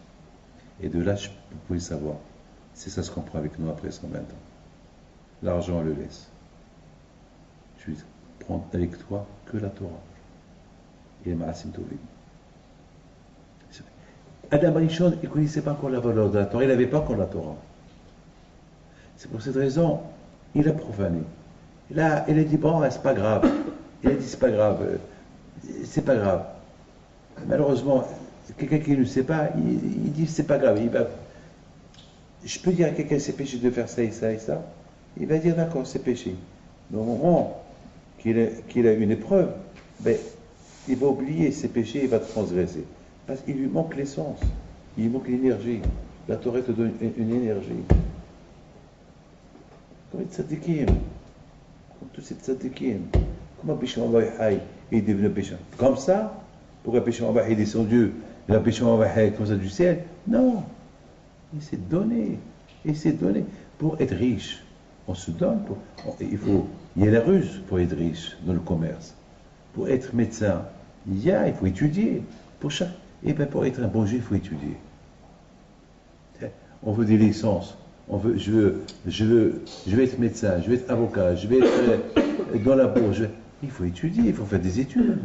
Et de là, vous pouvez savoir si ça se comprend avec nous après 120 ans. L'argent, on le laisse. Je vais prendre avec toi que la Torah. Et les Ma'asim Tovim. Adam Rishon, il ne connaissait pas encore la valeur de la Torah. Il n'avait pas encore la Torah. C'est pour cette raison, il a profané. Il a dit, bon, c'est pas grave. Il a dit, c'est pas grave. C'est pas grave. Malheureusement, quelqu'un qui ne sait pas, il dit, c'est pas grave. Je peux dire à quelqu'un, c'est péché de faire ça et ça et ça. Il va dire, d'accord, c'est péché. Mais au moment qu'il a une épreuve, ben, il va oublier ses péchés, il va transgresser. Parce qu'il lui manque l'essence, il lui manque l'énergie. La Torah te donne une énergie. Comme les tzadikim, comme tous ces tzadikim. Comment Bisham Abaye est devenu péché? Comme ça? Pourquoi Bisham Abaye est descendu? Il a Bisham Abaye comme ça du ciel? Non. Il s'est donné. Il s'est donné pour être riche. On se donne. Il y a la ruse pour être riche dans le commerce. Pour être médecin, il faut étudier. Et bien pour être un bon juif, il faut étudier. On veut des licences. Je veux être médecin, je veux être avocat, je veux être dans la bourse. Il faut étudier, il faut faire des études.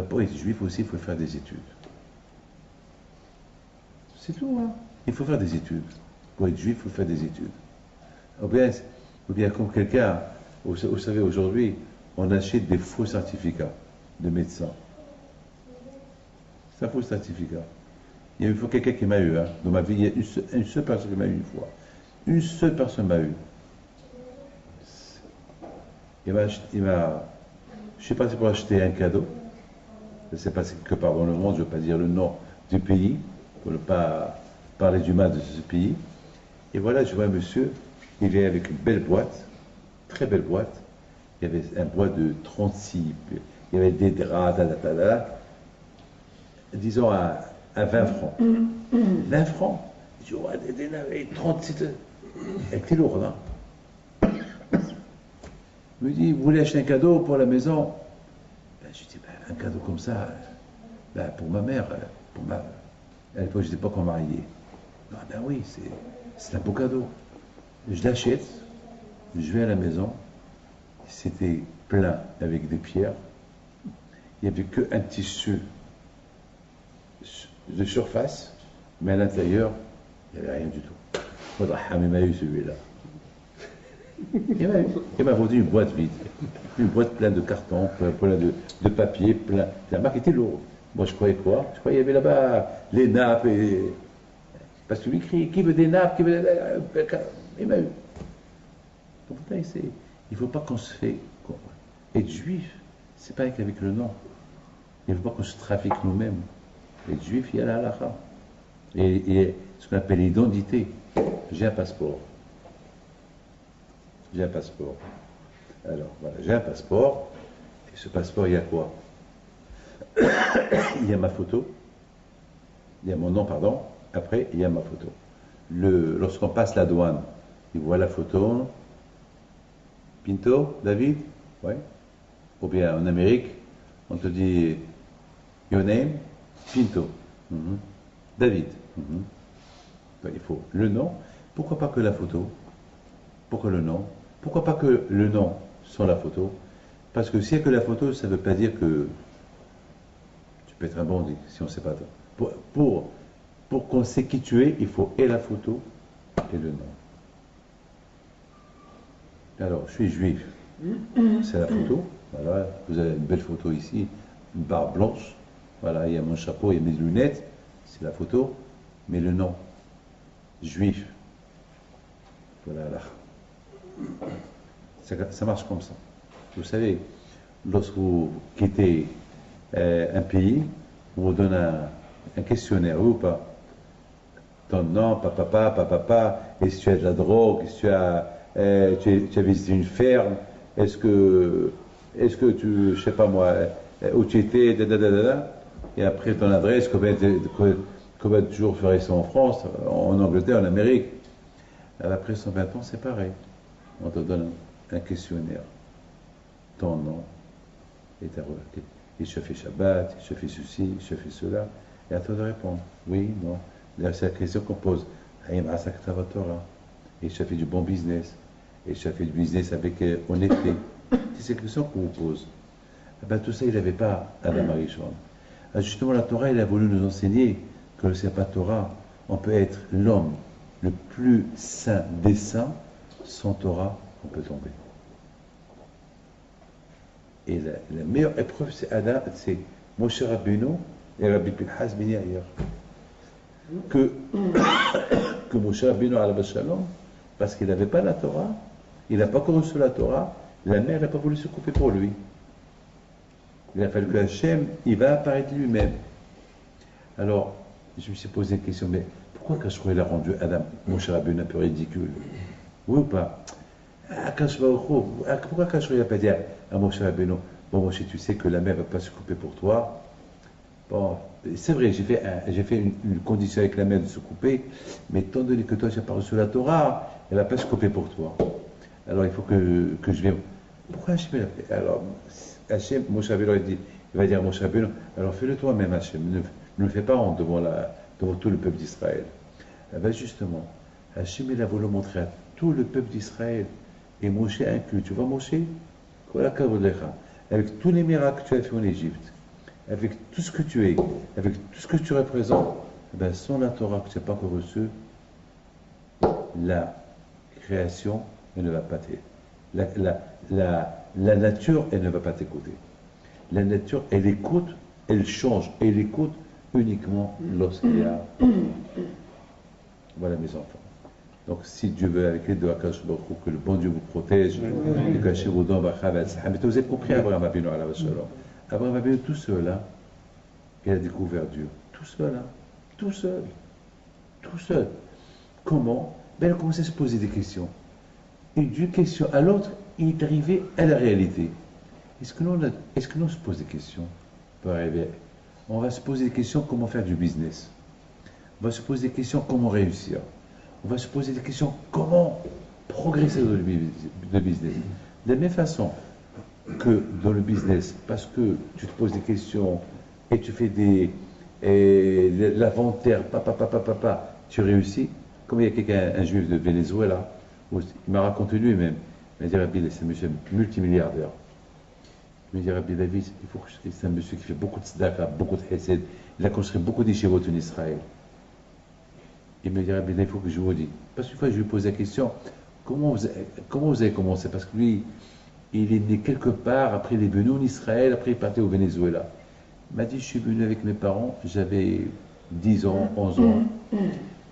Pour être juif aussi, il faut faire des études. C'est tout, hein. Il faut faire des études. Pour être juif, il faut faire des études. Ou bien comme quelqu'un, vous savez, aujourd'hui, on achète des faux certificats de médecins. C'est un faux certificat. Il y a une fois quelqu'un qui m'a eu, hein. Dans ma vie, il y a une seule personne qui m'a eu une fois. Une seule personne m'a eu. Je suis parti pour acheter un cadeau. Ça s'est passé quelque part dans le monde, je ne veux pas dire le nom du pays, pour ne pas parler du mal de ce pays. Et voilà, je vois un monsieur, il vient avec une belle boîte, très belle boîte. Il y avait un bois de 36, il y avait des draps, disons à 20 francs. 20 francs. Je vois des 36. Elle était lourde, hein. Il me dit, vous voulez acheter un cadeau pour la maison? Ben, je dis, ben, un cadeau comme ça, ben, pour ma mère, à l'époque, je n'étais pas encore marié. Ah ben oui, c'est un beau cadeau. Je l'achète, je vais à la maison, c'était plein avec des pierres. Il n'y avait qu'un tissu de surface, mais à l'intérieur, il n'y avait rien du tout. Il m'a eu celui-là. Il m'a vendu une boîte vide, une boîte pleine de cartons, plein de papier, plein. La marque était lourde. Moi, je croyais quoi? Je croyais qu'il y avait là-bas les nappes et. Parce que lui crie, qui veut des nappes, qui veut des. Il m'a eu. Donc, il ne faut pas qu'on se fait. Être juif, c'est pas avec le nom. Il ne faut pas qu'on se trafique nous-mêmes. Être juif, il y a la halakha. Et ce qu'on appelle l'identité. J'ai un passeport. J'ai un passeport. Alors, voilà, j'ai un passeport. Et ce passeport, il y a quoi? Il y a ma photo. Il y a mon nom, pardon. Après, il y a ma photo. Lorsqu'on passe la douane, il voit la photo. Pinto, David? Oui. Ou bien en Amérique, on te dit your name? Pinto. David. Ben, il faut le nom. Pourquoi pas que la photo? Pourquoi le nom? Pourquoi pas que le nom sans la photo? Parce que s'il n'y a que la photo, ça ne veut pas dire que tu peux être un bandit, si on ne sait pas. Pour qu'on sait qui tu es, il faut et la photo et le nom. Alors, je suis juif. C'est la photo. Voilà, vous avez une belle photo ici, une barbe blanche. Voilà, il y a mon chapeau, il y a mes lunettes. C'est la photo. Mais le nom, juif. Voilà, là. Ça marche comme ça. Vous savez, lorsque vous quittez un pays, on vous donne un questionnaire, oui ou pas? Ton nom, papa, est-ce que tu as de la drogue, est-ce que tu as visité une ferme, est-ce que tu, je sais pas moi, où tu étais, et après ton adresse, combien de jours tu restes en France, en Angleterre, en Amérique. Après 120 ans, c'est pareil. On te donne un questionnaire. Ton nom et ta relation. Et je fais Shabbat, je fais ceci, je fais cela. Et à toi de répondre. Oui, non. C'est la question qu'on pose. Et je fais du bon business. Et je fais du business avec honnêteté. C'est ces questions qu'on vous pose. Eh ben, tout ça, il n'avait pas Adam Arishon. Justement, la Torah, elle a voulu nous enseigner que le n'est pas Torah. On peut être l'homme le plus saint des saints. Sans Torah, on peut tomber. Et la meilleure épreuve, c'est Adam, c'est Moshe Rabbeinu et Rabbi Pinhas Ben Yair. Que Moshe Rabbeinu alayhi shalom, parce qu'il n'avait pas la Torah, il n'a pas reçu la Torah, la mère n'a pas voulu se couper pour lui. Il a fallu que Hachem, il va apparaître lui-même. Alors, je me suis posé une question, mais pourquoi Kachro il a rendu Adam, Moshe Rabbeinu un peu ridicule? Oui ou pas? Pourquoi Kachro il n'a pas dit à Moshe Rabbeinu, bon Moshe, tu sais que la mère ne va pas se couper pour toi. Bon, c'est vrai, j'ai fait une condition avec la mère de se couper, mais étant donné que toi, tu n'as pas reçu la Torah, elle ne va pas se couper pour toi. Alors il faut que je vienne. Pourquoi Hachem l'a fait? Alors, Hachem, Moshe Rabbeinu dit, il va dire à Moshe Rabbeinu, alors fais-le toi-même, Hachem, ne le fais pas honte devant tout le peuple d'Israël. Eh bien justement, Hachem, il a voulu montrer à tout le peuple d'Israël, et Moshe inclus. Tu vois Moshe? Avec tous les miracles que tu as fait en Égypte, avec tout ce que tu es, avec tout ce que tu représentes, Ben, sans la Torah que tu n'as pas encore reçue, la création, elle ne va pas t'aider. La nature, elle ne va pas t'écouter. La nature, elle écoute, elle change, elle écoute uniquement lorsqu'il y a... Voilà mes enfants. Donc si Dieu veut, avec l'aide de Akash Baruch Hu, que le bon Dieu vous protège, que cachez vos dents, mais vous avez compris Abraham Avinu alayhi salam. Abraham Avinu tout seul, là, il a découvert Dieu. Tout seul, là. Tout seul. Tout seul. Comment? Ben, il a commencé à se poser des questions. Et d'une question à l'autre, il est arrivé à la réalité. Est-ce que nous on se pose des questions pour arriver? On va se poser des questions comment faire du business. On va se poser des questions comment réussir. On va se poser des questions comment progresser dans le business. De la même façon que dans le business, parce que tu te poses des questions et tu fais l'inventaire, tu réussis. Comme il y a quelqu'un, un juif de Venezuela, il m'a raconté lui-même, il m'a dit Rabbi, c'est un monsieur multimilliardaire. Il m'a dit Rabbi David, il faut que c'est un monsieur qui fait beaucoup de tzedaka, beaucoup de chesed, il a construit beaucoup d'échevaux en Israël. Il me dit Rabbi David, il faut que je vous dise. Parce qu'une fois je lui pose la question, comment vous avez commencé? Parce que lui, il est né quelque part, après il est venu en Israël, après il est parti au Venezuela. Il m'a dit, je suis venu avec mes parents, j'avais 10 ans, 11 ans. Il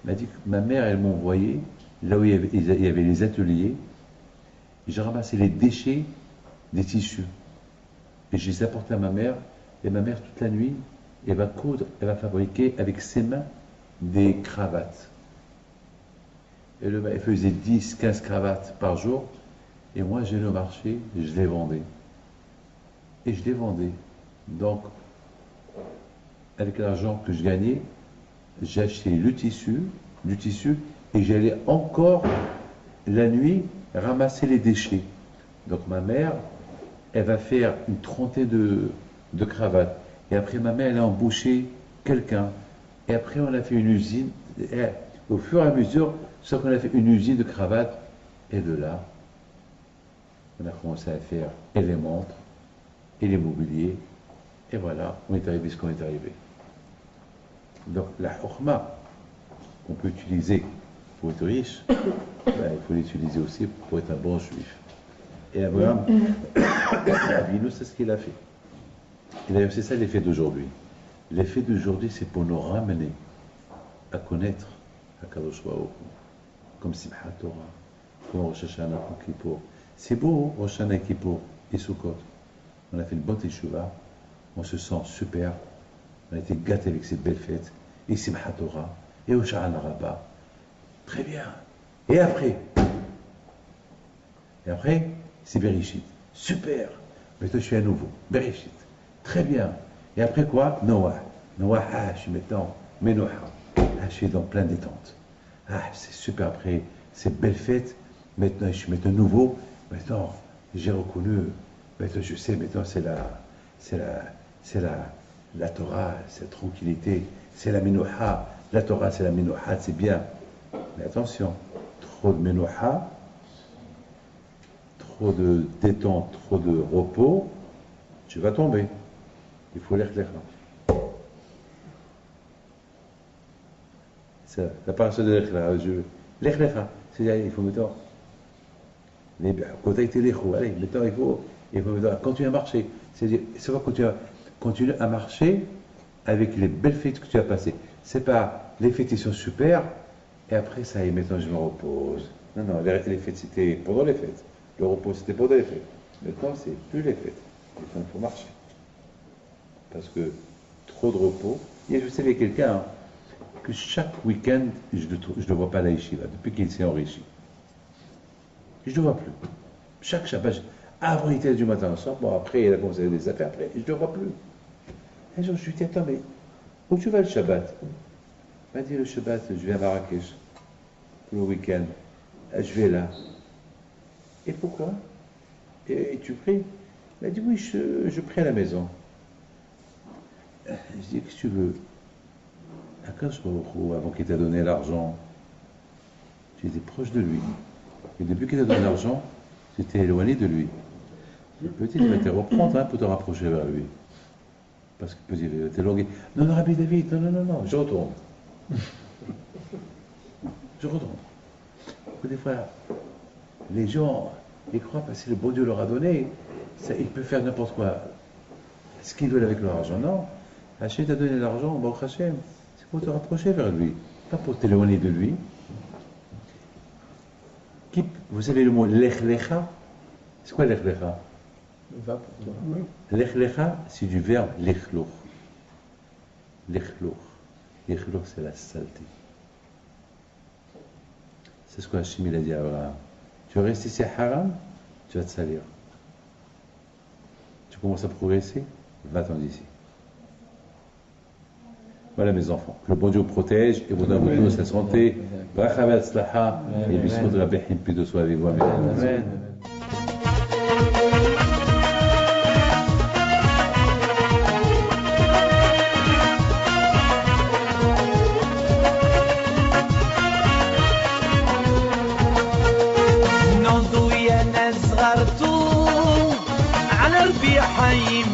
m'a dit que ma mère, elle m'envoyait, là où il y avait les ateliers, j'ai ramassé les déchets des tissus. Et je les apportais à ma mère, et ma mère, toute la nuit, elle va coudre, elle va fabriquer avec ses mains des cravates. Elle faisait 10, 15 cravates par jour, et moi, j'allais au marché, et je les vendais. Et je les vendais. Donc, avec l'argent que je gagnais, j'achetais le tissu, et j'allais encore, la nuit, ramasser les déchets. Donc ma mère, elle va faire une trentaine de cravates. Et après, ma mère, elle a embauché quelqu'un. Et après, on a fait une usine. Et au fur et à mesure, sauf qu'on a fait une usine de cravates. Et de là, on a commencé à faire et les montres, et les mobiliers. Et voilà, on est arrivé ce qu'on est arrivé. Donc la chokma qu'on peut utiliser pour être riche, ben, il faut l'utiliser aussi pour être un bon juif. Et Abraham, Avinu, c'est ce qu'il a fait. Et d'ailleurs, c'est ça l'effet d'aujourd'hui. L'effet d'aujourd'hui, c'est pour nous ramener à connaître Akadosh Baruch Hu, comme Simchat Torah, comme Rosh Hashanah, Yom Kippour. C'est beau, Rosh Hashanah, Kippour et Sukkot. On a fait une bonne teshuva, on se sent super, on a été gâtés avec cette belle fête, et Simchat Torah, et Hoshana Rabbah. Très bien. Et après, c'est Bereshit. Super. Maintenant, je suis à nouveau. Bereshit. Très bien. Et après quoi? Noah. Noah, je suis maintenant Menoha. Je suis dans plein détente. C'est super. Après cette belle fête, maintenant, je suis maintenant nouveau. Maintenant, j'ai reconnu. Maintenant, je sais, maintenant, c'est la Torah, c'est la tranquillité, c'est la Menoha. La Torah, c'est la Menoha, c'est bien. Mais attention, trop de Menoha, trop de détente, trop de repos, tu vas tomber. Il faut l'Echlecha. C'est la parole de l'Echlecha. L'Echlecha, c'est-à-dire, il faut mettre. Quand tu as été l'écho, allez, maintenant il faut continuer à marcher. C'est-à-dire, c'est pas continuer à marcher avec les belles fêtes que tu as passées. C'est pas les fêtes qui sont super, et après ça y est, maintenant je me repose. Non, les fêtes c'était pendant les fêtes. Le repos c'était pendant les fêtes. Maintenant c'est plus les fêtes. Maintenant il faut marcher. Parce que trop de repos. Et je sais, il y a quelqu'un que chaque week-end, je ne le vois pas à la yeshiva, depuis qu'il s'est enrichi. Je ne le vois plus. Chaque Shabbat, avant il était du matin au soir, bon après il a commencé des affaires, après je ne le vois plus. Un jour je lui dis, attends, mais où tu vas le Shabbat? Il m'a dit, le Shabbat, je vais à Marrakech, pour le week-end. Je vais là. Et pourquoi? Et tu pries? Il m'a dit, oui, je prie à la maison. Je dis, qu'est-ce que tu veux? Avant qu'il t'a donné l'argent, tu étais proche de lui. Et depuis qu'il t'a donné l'argent, tu t'es éloigné de lui. Peut-être qu'il va te reprendre pour te rapprocher vers lui. Parce que peut-être il va t'éloigner. Non, Rabbi David, non, je retourne. Je retourne. Des fois, les gens, ils croient parce que le bon Dieu leur a donné, ça, ils peuvent faire n'importe quoi. Ce qu'ils veulent avec leur argent, non. Hachem t'a donné l'argent, Baruch Hashem, c'est pour te rapprocher vers lui, pas pour t'éloigner de lui. Vous savez le mot lech lecha? C'est quoi lech lecha? Va pour toi. Lech lecha, c'est du verbe lechloch. Lechloch. Lechloch, c'est la saleté. C'est ce qu'Hachem il a dit à Abraham. Tu restes ici à Haram, tu vas te salir. Tu commences à progresser, va-t'en d'ici. Voilà mes enfants, que le bon Dieu vous protège et vous donne beaucoup de santé. Bracha ve'atzlacha et bismillah de Rabbi Him, puis de soi avec vous. Amen. نضوي انا صغرتو على ربي حيم